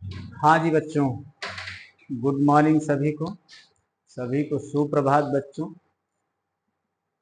हाँ जी बच्चों, good morning सभी को सुप्रभात बच्चों।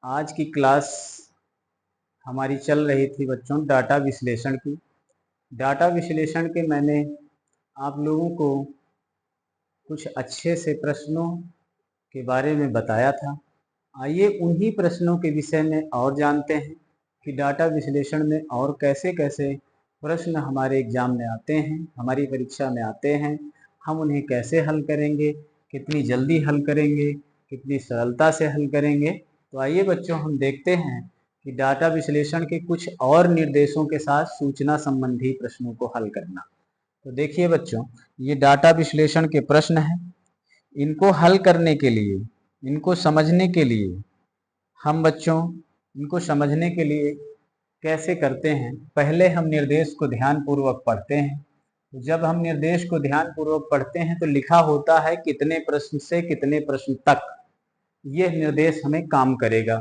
आज की क्लास हमारी चल रही थी बच्चों डाटा विश्लेषण की। डाटा विश्लेषण के मैंने आप लोगों को कुछ अच्छे से प्रश्नों के बारे में बताया था। आइए उन्हीं प्रश्नों के विषय में और जानते हैं कि डाटा विश्लेषण में और कैसे कैसे प्रश्न हमारे एग्जाम में आते हैं, हमारी परीक्षा में आते हैं। हम उन्हें कैसे हल करेंगे, कितनी जल्दी हल करेंगे, कितनी सरलता से हल करेंगे। तो आइए बच्चों हम देखते हैं कि डाटा विश्लेषण के कुछ और निर्देशों के साथ सूचना संबंधी प्रश्नों को हल करना। तो देखिए बच्चों, ये डाटा विश्लेषण के प्रश्न हैं। इनको हल करने के लिए, इनको समझने के लिए हम बच्चों इनको समझने के लिए कैसे करते हैं, पहले हम निर्देश को ध्यान पूर्वक पढ़ते हैं। तो जब हम निर्देश को ध्यान पूर्वक पढ़ते हैं तो लिखा होता है कितने प्रश्न से कितने प्रश्न तक यह निर्देश हमें काम करेगा।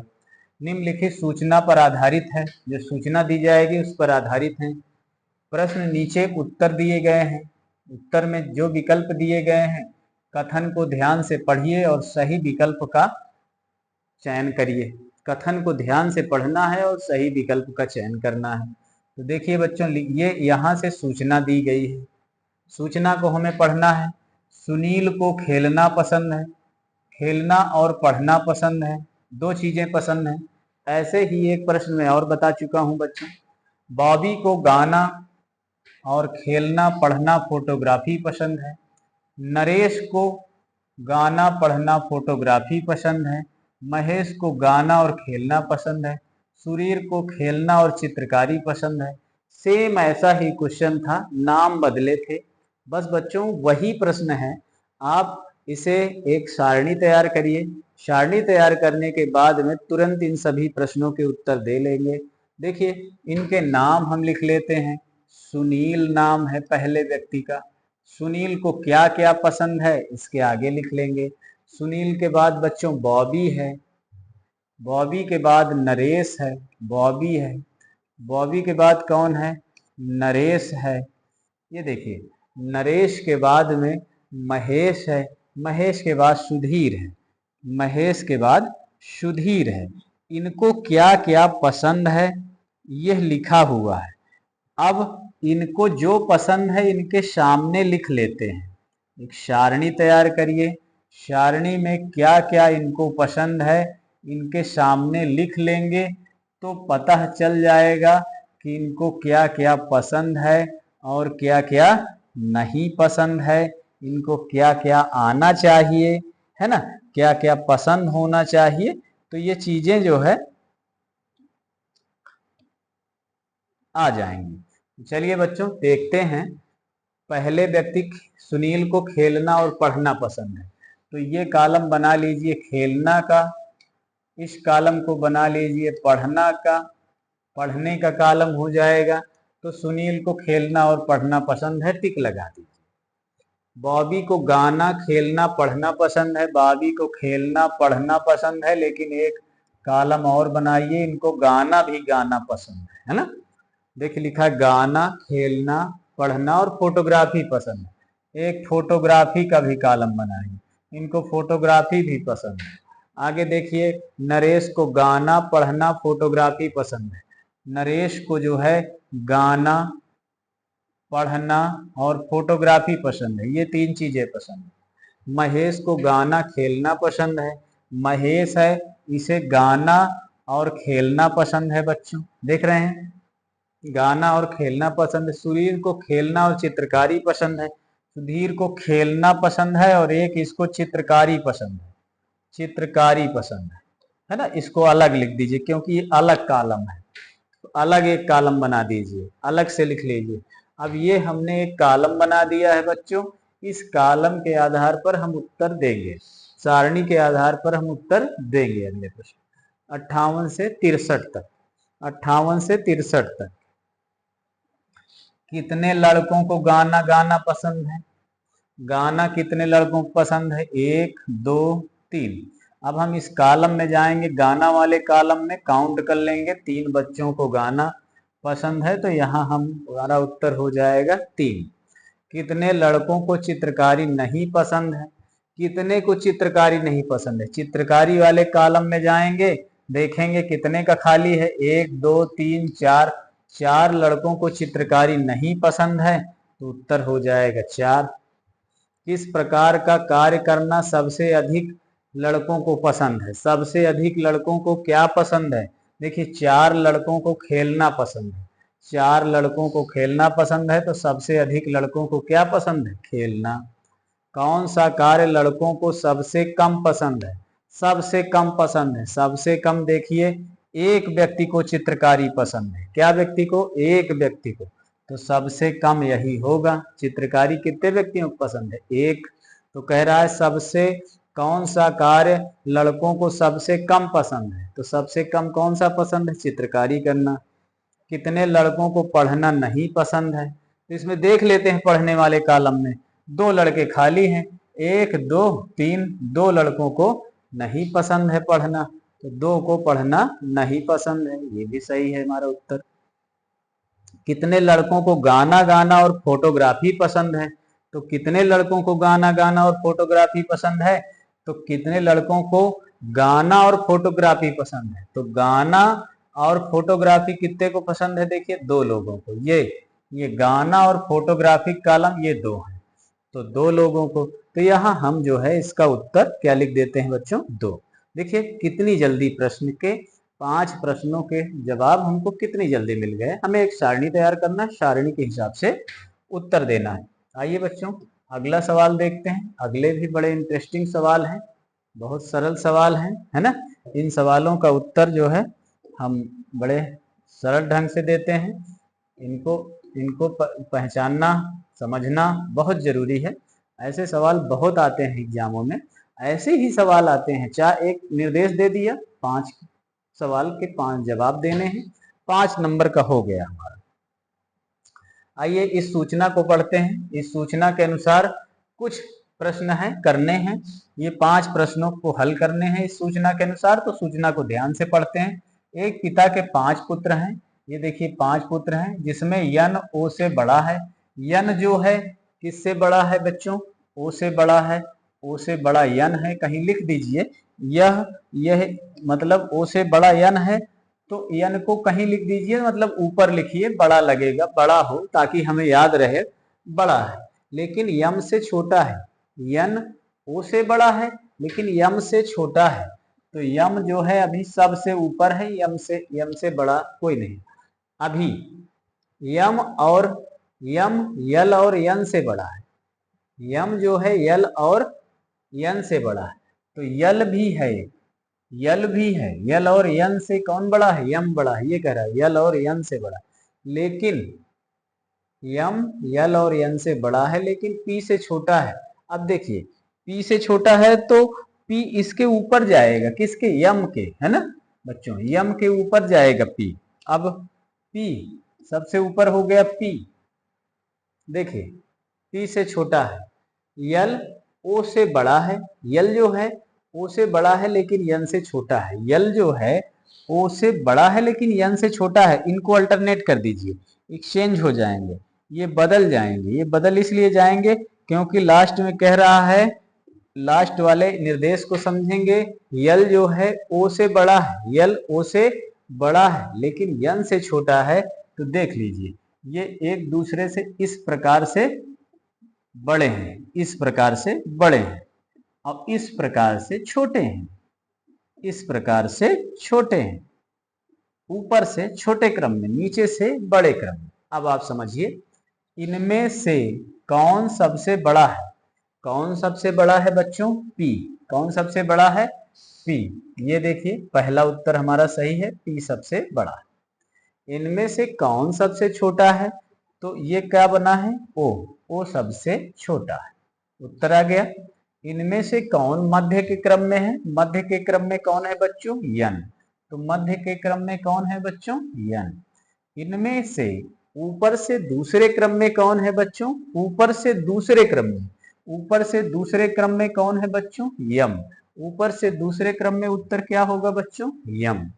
निम्नलिखित सूचना पर आधारित है, जो सूचना दी जाएगी उस पर आधारित है। प्रश्न नीचे उत्तर दिए गए हैं, उत्तर में जो विकल्प दिए गए हैं कथन को ध्यान से पढ़िए और सही विकल्प का चयन करिए। कथन को ध्यान से पढ़ना है और सही विकल्प का चयन करना है। तो देखिए बच्चों, ये यहाँ से सूचना दी गई है। सूचना को हमें पढ़ना है। सुनील को खेलना पसंद है। खेलना और पढ़ना पसंद है, दो चीजें पसंद हैं। ऐसे ही एक प्रश्न में और बता चुका हूं बच्चों, बॉबी को गाना और खेलना पढ़ना फोटोग्राफी पसंद है। नरेश को गाना पढ़ना फोटोग्राफी पसंद है। महेश को गाना और खेलना पसंद है। सुरीर को खेलना और चित्रकारी पसंद है। सेम ऐसा ही क्वेश्चन था, नाम बदले थे। बस बच्चों वही प्रश्न है। आप इसे एक सारणी तैयार करिए। सारणी तैयार करने के बाद में तुरंत इन सभी प्रश्नों के उत्तर दे लेंगे। देखिए, इनके नाम हम लिख लेते हैं। सुनील नाम है पहले व्यक्ति का। सुनील को क्या क्या पसंद है इसके आगे लिख लेंगे। सुनील के बाद बच्चों बॉबी है। बॉबी के बाद नरेश है। बॉबी है। बॉबी के बाद कौन है? नरेश है। ये देखिए, नरेश के बाद में महेश है। महेश के बाद सुधीर है। महेश के बाद सुधीर है। इनको क्या क्या पसंद है यह लिखा हुआ है। अब इनको जो पसंद है इनके सामने लिख लेते हैं। एक सारणी तैयार करिए। सारणी में क्या क्या इनको पसंद है इनके सामने लिख लेंगे तो पता चल जाएगा कि इनको क्या क्या पसंद है और क्या क्या नहीं पसंद है। इनको क्या क्या आना चाहिए, है ना, क्या क्या पसंद होना चाहिए। तो ये चीजें जो है आ जाएंगी। चलिए बच्चों देखते हैं। पहले व्यक्ति सुनील को खेलना और पढ़ना पसंद है, तो ये कॉलम बना लीजिए खेलना का। इस कॉलम को बना लीजिए पढ़ना का। पढ़ने का कॉलम हो जाएगा। तो सुनील को खेलना और पढ़ना पसंद है, टिक लगा दीजिए। बॉबी को गाना खेलना पढ़ना पसंद है। बॉबी को खेलना पढ़ना पसंद है, लेकिन एक कॉलम और बनाइए, इनको गाना भी गाना पसंद है ना। देखिए लिखा गाना, खेलना, पढ़ना और फोटोग्राफी पसंद है। एक फोटोग्राफी का भी कॉलम बनाइए, इनको फोटोग्राफी भी पसंद है। आगे देखिए, नरेश को गाना पढ़ना फोटोग्राफी पसंद है। नरेश को जो है गाना, पढ़ना और फोटोग्राफी पसंद है, ये तीन चीजें पसंद है। महेश को गाना खेलना पसंद है। महेश है, इसे गाना और खेलना पसंद है। बच्चों देख रहे हैं, गाना और खेलना पसंद है। सुधीर को खेलना और चित्रकारी पसंद है। सुधीर को खेलना पसंद है और एक इसको चित्रकारी पसंद है। चित्रकारी पसंद है ना। इसको अलग लिख दीजिए क्योंकि ये अलग कॉलम है, तो अलग एक कॉलम बना दीजिए, अलग से लिख लीजिए। अब ये हमने एक कॉलम बना दिया है बच्चों। इस कॉलम के आधार पर हम उत्तर देंगे, सारणी के आधार पर हम उत्तर देंगे। अगले प्रश्न 58 से 63 तक। 58 से 63 तक कितने लड़कों को गाना गाना पसंद है? गाना कितने लड़कों को पसंद है? 1 2 3। अब हम इस कॉलम में जाएंगे, गाना वाले कॉलम में काउंट कर लेंगे। 3 बच्चों को गाना पसंद है, तो यहाँ हमारा उत्तर हो जाएगा 3। कितने लड़कों को चित्रकारी नहीं पसंद है? कितने को चित्रकारी नहीं पसंद है? चित्रकारी वाले कॉलम में जाएंगे, देखेंगे कितने का खाली है, 1 2 3 4, 4 लड़कों को चित्रकारी नहीं पसंद है, तो उत्तर हो जाएगा 4। किस प्रकार का कार्य करना सबसे अधिक लड़कों को पसंद है? सबसे अधिक लड़कों को क्या पसंद है? देखिए 4 लड़कों को खेलना पसंद है, 4 लड़कों को खेलना पसंद है, तो सबसे अधिक लड़कों को क्या पसंद है? खेलना। कौन सा कार्य लड़कों को सबसे कम पसंद है? सबसे कम पसंद है, सबसे कम देखिए एक व्यक्ति को चित्रकारी पसंद है। क्या व्यक्ति को? एक व्यक्ति को। तो सबसे कम यही होगा। चित्रकारी कितने व्यक्तियों को पसंद है? एक। तो कह रहा है सबसे कौन सा कार्य लड़कों को सबसे कम पसंद है? तो सबसे कम कौन सा पसंद है? चित्रकारी करना। कितने लड़कों को पढ़ना नहीं पसंद है? तो इसमें देख लेते हैं पढ़ने वाले कॉलम में 2 लड़के खाली हैं, 1 2 3, 2 लड़कों को नहीं पसंद है पढ़ना, तो 2 को पढ़ना नहीं पसंद है, ये भी सही है हमारा उत्तर। कितने लड़कों को गाना गाना और फोटोग्राफी पसंद है? तो कितने लड़कों को गाना गाना और फोटोग्राफी पसंद है? तो कितने लड़कों को गाना और फोटोग्राफी पसंद है? तो गाना और फोटोग्राफी कितने को पसंद है? देखिए 2 लोगों को। ये गाना और फोटोग्राफी कॉलम ये 2 हैं, तो 2 लोगों को। तो यहाँ हम जो है इसका उत्तर क्या लिख देते हैं बच्चों? 2। देखिए कितनी जल्दी प्रश्न के 5 प्रश्नों के जवाब हमको कितनी जल्दी मिल गए। हमें एक सारणी तैयार करना है, सारणी के हिसाब से उत्तर देना है। आइए बच्चों अगला सवाल देखते हैं। अगले भी बड़े इंटरेस्टिंग सवाल हैं, बहुत सरल सवाल हैं, है ना। इन सवालों का उत्तर जो है हम बड़े सरल ढंग से देते हैं। इनको पहचानना समझना बहुत जरूरी है। ऐसे सवाल बहुत आते हैं एग्जामों में, ऐसे ही सवाल आते हैं। चाहे एक निर्देश दे दिया, 5 सवाल के 5 जवाब देने हैं, 5 नंबर का हो गया हमारा। आइए इस सूचना को पढ़ते हैं। इस सूचना के अनुसार कुछ प्रश्न हैं, करने हैं। ये 5 प्रश्नों को हल करने हैं इस सूचना के अनुसार, तो सूचना को ध्यान से पढ़ते हैं। एक पिता के 5 पुत्र हैं। ये देखिए 5 पुत्र हैं, जिसमें यन ओ से बड़ा है। यन जो है किससे बड़ा है बच्चों? ओ से बड़ा है। ओ से बड़ा यन है, कहीं लिख दीजिए। यह मतलब ओ से बड़ा यन है, तो यन को कहीं लिख दीजिए, मतलब ऊपर लिखिए, बड़ा लगेगा, बड़ा हो ताकि हमें याद रहे बड़ा है। लेकिन यम से छोटा है। यन ओ से बड़ा है लेकिन यम से छोटा है, तो यम जो है अभी सबसे ऊपर है, यम से बड़ा कोई नहीं अभी। यम यल और यन से बड़ा है। यम जो है यल और यन से बड़ा है, तो यल भी है, यल और यन से कौन बड़ा है? यम बड़ा है। ये कह रहा है यल और यन से बड़ा, लेकिन यम यल और यन से बड़ा है लेकिन पी से छोटा है। अब देखिए पी से छोटा है तो पी इसके ऊपर जाएगा, किसके? यम के, है ना बच्चों, यम के ऊपर जाएगा पी। अब पी सबसे ऊपर हो गया पी, देखिए पी से छोटा है। यल ओ से बड़ा है, यल जो है ओ से बड़ा है लेकिन यन से छोटा है। यल जो है ओ से बड़ा है लेकिन यन से छोटा है। इनको अल्टरनेट कर दीजिए, एक्सचेंज हो जाएंगे, ये बदल जाएंगे। ये बदल इसलिए जाएंगे क्योंकि लास्ट में कह रहा है, लास्ट वाले निर्देश को समझेंगे। यल जो है ओ से बड़ा है, यल ओ से बड़ा है लेकिन यन से छोटा है, तो देख लीजिए ये एक दूसरे से इस प्रकार से बड़े हैं, इस प्रकार से बड़े हैं और इस प्रकार से छोटे हैं, इस प्रकार से छोटे हैं, ऊपर से छोटे क्रम में, नीचे से बड़े क्रम में। अब आप समझिए इनमें से कौन सबसे बड़ा है? कौन सबसे बड़ा है बच्चों? पी। कौन सबसे बड़ा है? पी। ये देखिए पहला उत्तर हमारा सही है, पी सबसे बड़ा है। इनमें से कौन सबसे छोटा है? तो ये क्या बना है? ओ सबसे छोटा है, उत्तर आ गया। इनमें से कौन मध्य के क्रम में है? मध्य के क्रम में कौन है बच्चों? यन। तो मध्य के क्रम में कौन है बच्चों? यन। इनमें से ऊपर से दूसरे क्रम में कौन है बच्चों? ऊपर से दूसरे क्रम में, ऊपर से दूसरे क्रम में कौन है बच्चों? यम। ऊपर से दूसरे क्रम में उत्तर क्या होगा बच्चों? यम।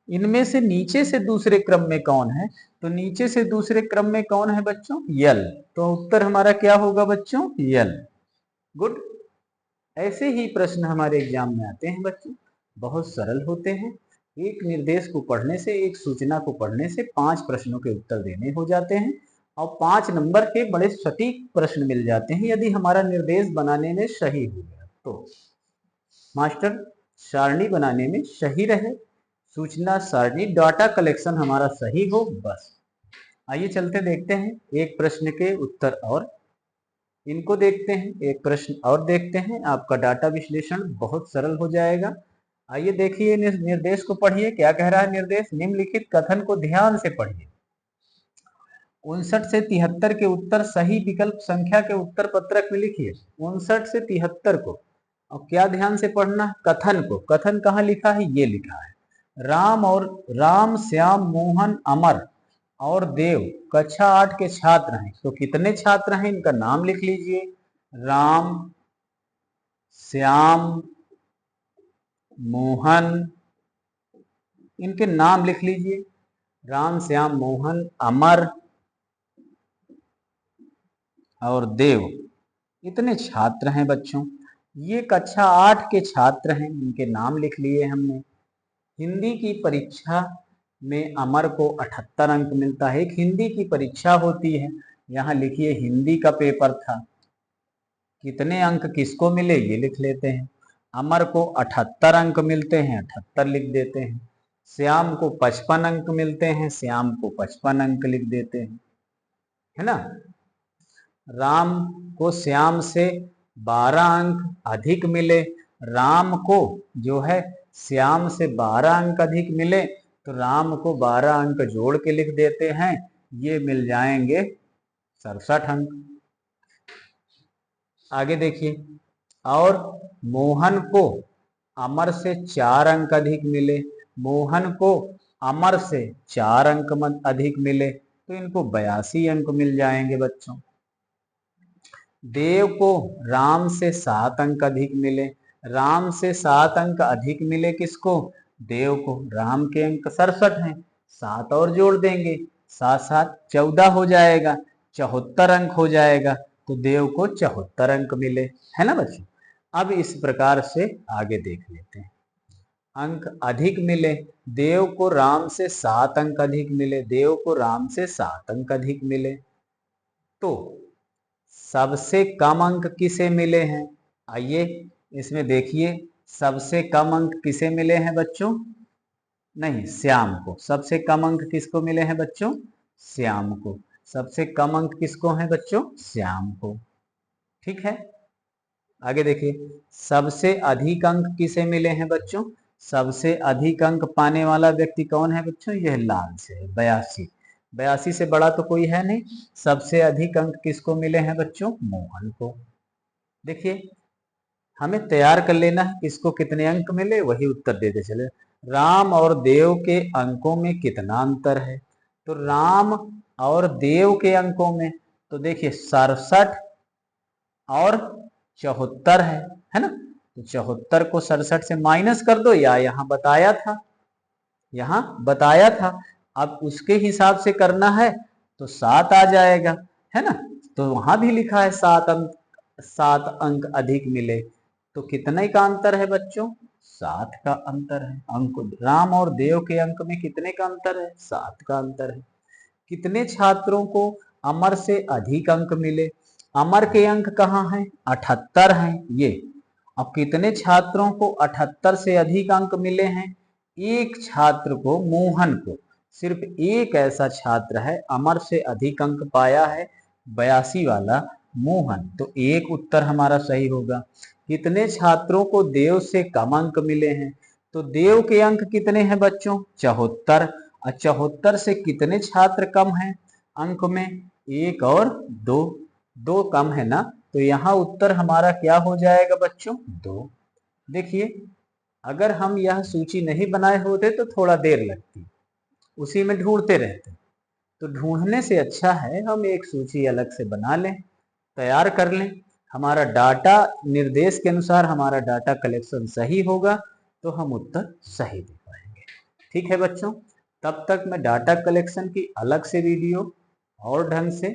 इनमें से नीचे से दूसरे क्रम में कौन है? तो नीचे से दूसरे क्रम में कौन है बच्चों? यल। तो उत्तर हमारा क्या होगा बच्चों? यल। गुड। ऐसे ही प्रश्न हमारे एग्जाम में आते हैं बच्चों, बहुत सरल होते हैं। एक निर्देश को पढ़ने से, एक सूचना को पढ़ने से 5 प्रश्नों के उत्तर देने हो जाते हैं और 5 नंबर के बड़े सटीक प्रश्न मिल जाते हैं यदि हमारा निर्देश बनाने में सही हो गया तो। मास्टर सारणी बनाने में सही रहे, सूचना सारणी डाटा कलेक्शन हमारा सही हो, बस। आइए चलते देखते हैं एक प्रश्न के उत्तर और इनको देखते हैं, एक प्रश्न और देखते हैं, आपका डाटा विश्लेषण बहुत सरल हो जाएगा। आइए देखिए निर्देश को पढ़िए, क्या कह रहा है निर्देश? निम्नलिखित कथन को ध्यान से पढ़िए। 59 से 73 के उत्तर सही विकल्प संख्या के उत्तर पत्रक में लिखिए। 59 से 73 को, और क्या ध्यान से पढ़ना? कथन को। कथन कहाँ लिखा है? ये लिखा है, राम श्याम मोहन अमर और देव कक्षा 8 के छात्र हैं। तो कितने छात्र हैं इनका नाम लिख लीजिए। राम, श्याम, मोहन, इनके नाम लिख लीजिए। राम, श्याम, मोहन, अमर और देव, इतने छात्र हैं बच्चों। ये कक्षा 8 के छात्र हैं, इनके नाम लिख लिए हमने। हिंदी की परीक्षा में अमर को 78 अंक मिलता है। एक हिंदी की परीक्षा होती है, यहाँ लिखिए हिंदी का पेपर था। कितने अंक किसको मिले ये लिख लेते हैं। अमर को 78 अंक मिलते हैं, 78 लिख देते हैं। श्याम को 55 अंक मिलते हैं, श्याम को 55 अंक लिख देते हैं, है ना। राम को श्याम से 12 अंक अधिक मिले, राम को जो है श्याम से 12 अंक अधिक मिले तो राम को 12 अंक जोड़ के लिख देते हैं, ये मिल जाएंगे 67 अंक। आगे देखिए, और मोहन को अमर से 4 अंक अधिक मिले, मोहन को अमर से 4 अंक अधिक मिले तो इनको 82 अंक मिल जाएंगे बच्चों। देव को राम से 7 अंक अधिक मिले, राम से 7 अंक अधिक मिले किसको? देव को। राम के अंक 67 हैं, 7 और जोड़ देंगे, 7 7 14 हो जाएगा, 74 अंक हो जाएगा, तो देव को 74 अंक मिले, है ना बच्चों। अब इस प्रकार से आगे देख लेते हैं। अंक अधिक मिले, देव को राम से 7 अंक अधिक मिले, देव को राम से 7 अंक अधिक मिले, तो सबसे कम अंक किसे मिले हैं? आइए इसमें देखिए, सबसे कम अंक किसे मिले हैं बच्चों? नहीं, श्याम को। सबसे कम अंक किसको मिले हैं बच्चों? श्याम को। सबसे कम अंक किसको हैं बच्चों? श्याम को। ठीक है, आगे देखिए, सबसे अधिक अंक किसे मिले हैं बच्चों? सबसे अधिक अंक पाने वाला व्यक्ति कौन है बच्चों? यह लाल से है, 82। 82 से बड़ा तो कोई है नहीं। सबसे अधिक अंक किसको मिले हैं बच्चों? मोहन को। देखिए, हमें तैयार कर लेना है किसको कितने अंक मिले, वही उत्तर देते चले। राम और देव के अंकों में कितना अंतर है? तो राम और देव के अंकों में तो देखिए 67 और 74 है ना। तो 74 को 67 से माइनस कर दो, या यहाँ बताया था, यहाँ बताया था। अब उसके हिसाब से करना है तो 7 आ जाएगा, है ना। तो वहां भी लिखा है 7 अंक अधिक मिले, तो कितने का अंतर है बच्चों? 7 का अंतर है। अंक राम और देव के अंक में कितने का अंतर है? 7 का अंतर है। कितने छात्रों को अमर से अधिक अंक मिले? अमर के अंक कहाँ हैं? 78 हैं ये। अब कितने छात्रों को 78 से अधिक अंक मिले हैं? एक छात्र को, मोहन को। सिर्फ एक ऐसा छात्र है अमर से अधिक अंक पाया है, 82 वाला मोहन। तो एक उत्तर हमारा सही होगा। कितने छात्रों को देव से कम अंक मिले हैं? तो देव के अंक कितने हैं बच्चों? 74। 74 से कितने छात्र कम हैं अंक में? 1 और 2, 2 कम है ना। तो यहाँ उत्तर हमारा क्या हो जाएगा बच्चों? 2। देखिए, अगर हम यह सूची नहीं बनाए होते तो थोड़ा देर लगती, उसी में ढूंढते रहते। तो ढूंढने से अच्छा है हम एक सूची अलग से बना लें, तैयार कर लें। हमारा डाटा निर्देश के अनुसार हमारा डाटा कलेक्शन सही होगा तो हम उत्तर सही दे पाएंगे। ठीक है बच्चों, तब तक मैं डाटा कलेक्शन की अलग से वीडियो और ढंग से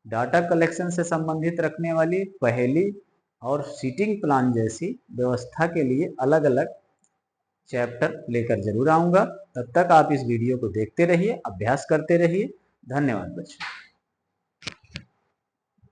डाटा कलेक्शन से संबंधित रखने वाली पहेली और सीटिंग प्लान जैसी व्यवस्था के लिए अलग अलग चैप्टर लेकर जरूर आऊंगा। तब तक आप इस वीडियो को देखते रहिए, अभ्यास करते रहिए। धन्यवाद बच्चों।